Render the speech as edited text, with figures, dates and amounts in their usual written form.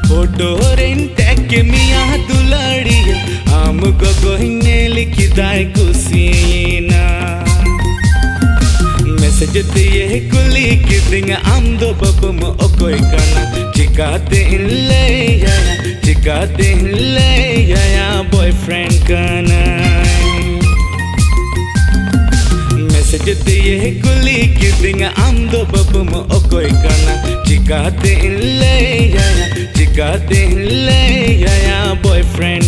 photo Rantac मिया दुलाड़ी आम गोगोइने लिखिदाय कुसीना message दिए कुली किदिंग आम दो बबम ओकोई काना चिकाते ले या बॉयफ्रेंड काना मैसेज दिए कुली किदिंग आम दो बबम ओकोई काना चिकाते ले या बॉयफ्रेंड